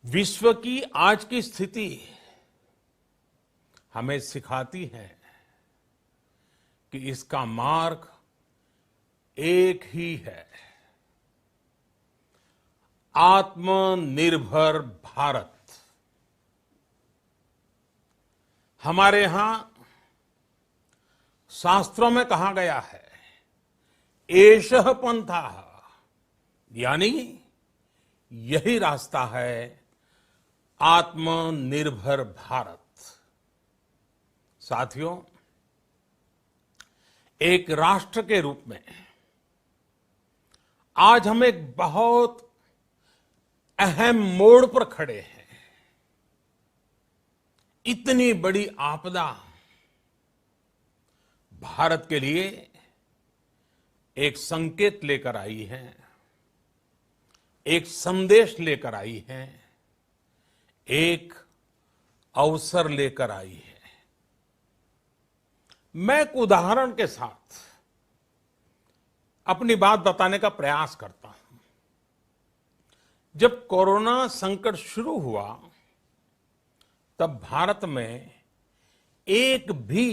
विश्व की आज की स्थिति हमें सिखाती है कि इसका मार्ग एक ही है, आत्मनिर्भर भारत। हमारे यहां शास्त्रों में कहा गया है, एषः पंथः, यानी यही रास्ता है आत्मनिर्भर भारत। साथियों, एक राष्ट्र के रूप में आज हम एक बहुत अहम मोड़ पर खड़े हैं। इतनी बड़ी आपदा भारत के लिए एक संकेत लेकर आई है, एक संदेश लेकर आई है, एक अवसर लेकर आई है। मैं एक उदाहरण के साथ अपनी बात बताने का प्रयास करता हूं। जब कोरोना संकट शुरू हुआ, तब भारत में एक भी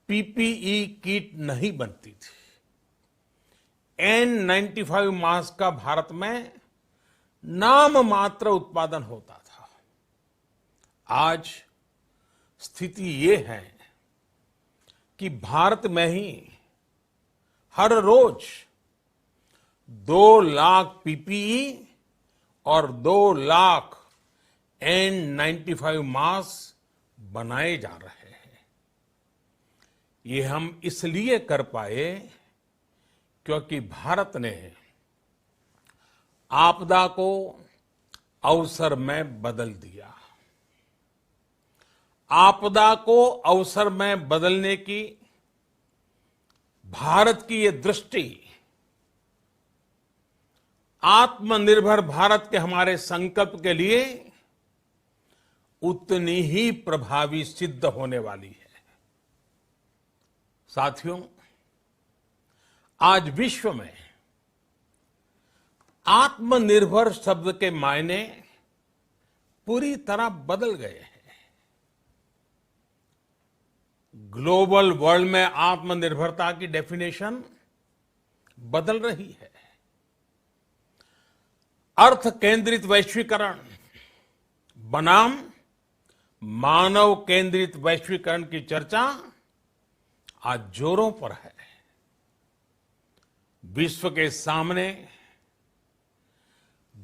पीपीई किट नहीं बनती थी। N95 मास्क का भारत में नाम मात्र उत्पादन होता था। आज स्थिति ये है कि भारत में ही हर रोज 2 लाख पीपीई और 2 लाख N95 मास्क बनाए जा रहे हैं। ये हम इसलिए कर पाए क्योंकि भारत ने आपदा को अवसर में बदल दिया। आपदा को अवसर में बदलने की भारत की ये दृष्टि आत्मनिर्भर भारत के हमारे संकल्प के लिए उतनी ही प्रभावी सिद्ध होने वाली है। साथियों, आज विश्व में आत्मनिर्भर शब्द के मायने पूरी तरह बदल गए हैं। ग्लोबल वर्ल्ड में आत्मनिर्भरता की डेफिनेशन बदल रही है। अर्थ केंद्रित वैश्वीकरण बनाम मानव केंद्रित वैश्वीकरण की चर्चा आज जोरों पर है। विश्व के सामने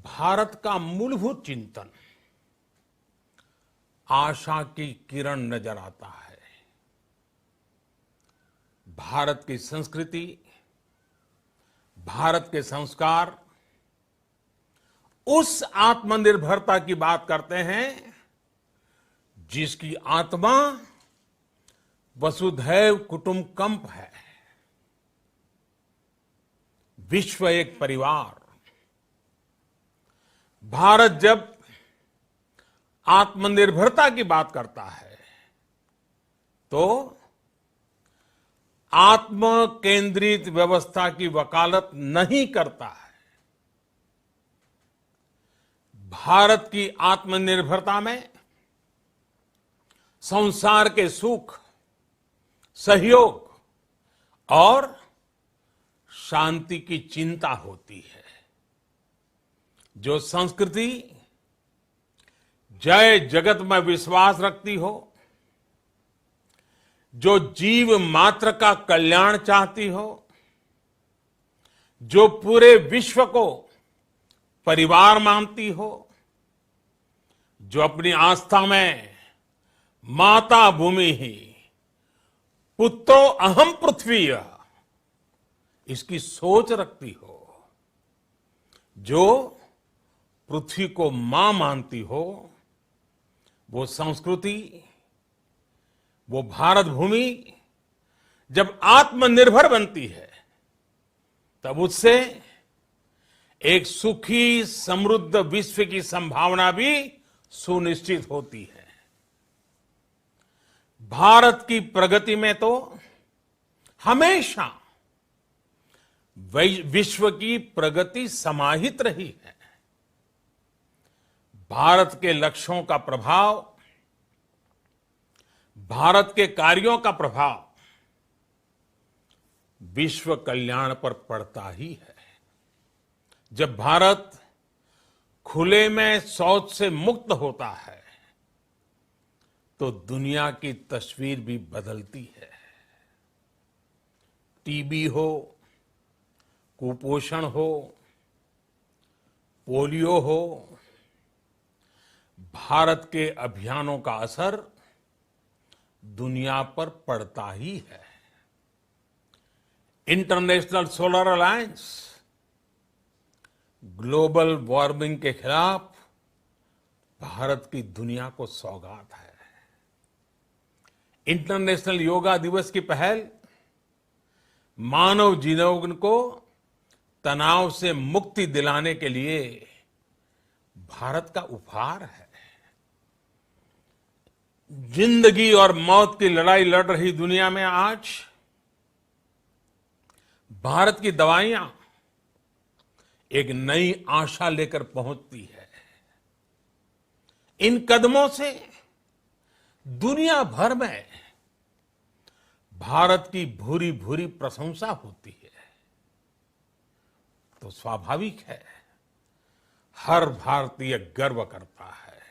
भारत का मूलभूत चिंतन आशा की किरण नजर आता है। भारत की संस्कृति, भारत के संस्कार उस आत्मनिर्भरता की बात करते हैं जिसकी आत्मा वसुधैव कुटुंबकम है। विश्व एक परिवार। भारत जब आत्मनिर्भरता की बात करता है तो आत्म केंद्रित व्यवस्था की वकालत नहीं करता है। भारत की आत्मनिर्भरता में संसार के सुख, सहयोग और शांति की चिंता होती है। जो संस्कृति जय जगत में विश्वास रखती हो, जो जीव मात्र का कल्याण चाहती हो, जो पूरे विश्व को परिवार मानती हो, जो अपनी आस्था में माता भूमि ही पुत्रो अहम पृथ्वी इसकी सोच रखती हो, जो पृथ्वी को मां मानती हो, वो संस्कृति, वो भारत भूमि जब आत्मनिर्भर बनती है, तब उससे एक सुखी समृद्ध विश्व की संभावना भी सुनिश्चित होती है। भारत की प्रगति में तो हमेशा विश्व की प्रगति समाहित रही है। भारत के लक्ष्यों का प्रभाव, भारत के कार्यों का प्रभाव विश्व कल्याण पर पड़ता ही है। जब भारत खुले में शौच से मुक्त होता है तो दुनिया की तस्वीर भी बदलती है। टीबी हो, कुपोषण हो, पोलियो हो, भारत के अभियानों का असर दुनिया पर पड़ता ही है। International solar alliance global warming के खिलाफ भारत की दुनिया को सौगात है। इंटरनेशनल योगा दिवस की पहल मानव जीवन को तनाव से मुक्ति दिलाने के लिए भारत का उपहार है। जिंदगी और मौत की लड़ाई लड़ रही दुनिया में आज भारत की दवाइयां एक नई आशा लेकर पहुंचती है। इन कदमों से दुनिया भर में भारत की भूरी भूरी प्रशंसा होती है। तो स्वाभाविक है, हर भारतीय गर्व करता है।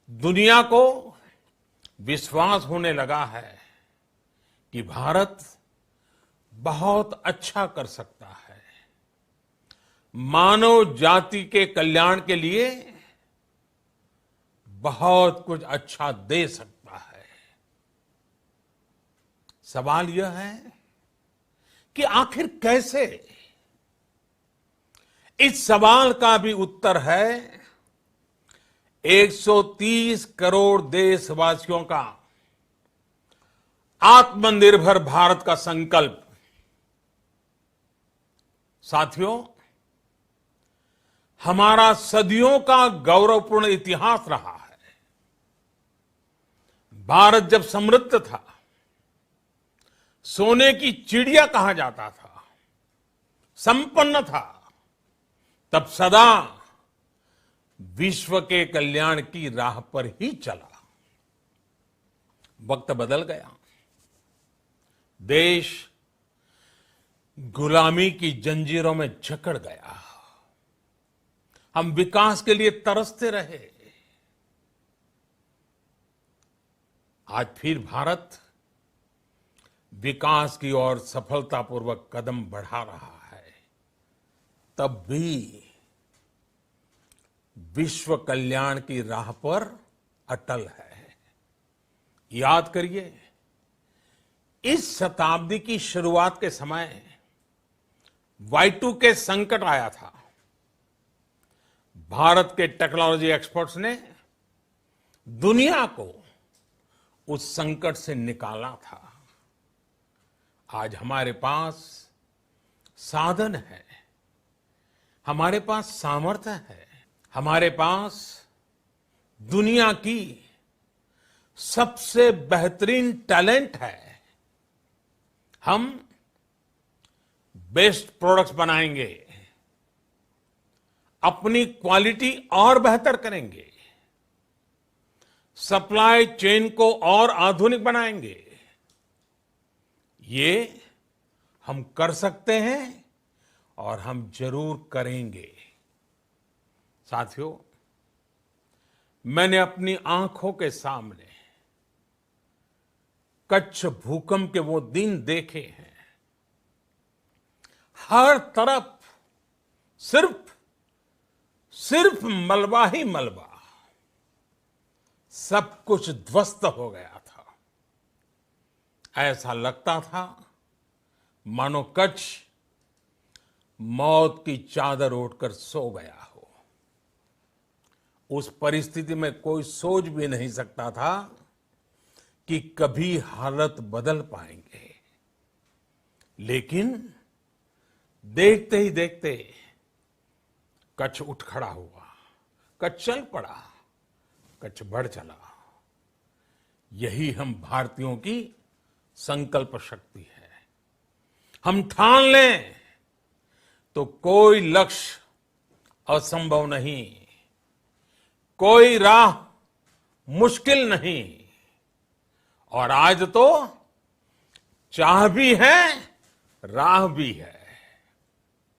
दुनिया को विश्वास होने लगा है कि भारत बहुत अच्छा कर सकता है, मानव जाति के कल्याण के लिए बहुत कुछ अच्छा दे सकता है। सवाल यह है कि आखिर कैसे? इस सवाल का भी उत्तर है 130 करोड़ देशवासियों का आत्मनिर्भर भारत का संकल्प। साथियों, हमारा सदियों का गौरवपूर्ण इतिहास रहा है। भारत जब समृद्ध था, सोने की चिड़िया कहा जाता था, संपन्न था, तब सदा विश्व के कल्याण की राह पर ही चला। वक्त बदल गया, देश गुलामी की जंजीरों में जकड़ गया। हम विकास के लिए तरसते रहे। आज फिर भारत विकास की ओर सफलतापूर्वक कदम बढ़ा रहा है। तब भी विश्व कल्याण की राह पर अटल है। याद करिए, इस शताब्दी की शुरुआत के समय Y2K संकट आया था। भारत के टेक्नोलॉजी एक्सपर्ट्स ने दुनिया को उस संकट से निकाला था। आज हमारे पास साधन है, हमारे पास सामर्थ्य है, हमारे पास दुनिया की सबसे बेहतरीन टैलेंट है। हम बेस्ट प्रोडक्ट्स बनाएंगे, अपनी क्वालिटी और बेहतर करेंगे, सप्लाई चेन को और आधुनिक बनाएंगे। ये हम कर सकते हैं और हम जरूर करेंगे। साथियों, मैंने अपनी आंखों के सामने कच्छ भूकंप के वो दिन देखे हैं। हर तरफ सिर्फ मलबा ही मलबा, सब कुछ ध्वस्त हो गया था। ऐसा लगता था मानो कच्छ मौत की चादर ओढ़कर सो गया हो। उस परिस्थिति में कोई सोच भी नहीं सकता था कि कभी हालत बदल पाएंगे। लेकिन देखते ही देखते कच्छ उठ खड़ा हुआ, कच्छ चल पड़ा, कच्छ बढ़ चला। यही हम भारतीयों की संकल्प शक्ति है। हम ठान लें तो कोई लक्ष्य असंभव नहीं, कोई राह मुश्किल नहीं। और आज तो चाह भी है, राह भी है।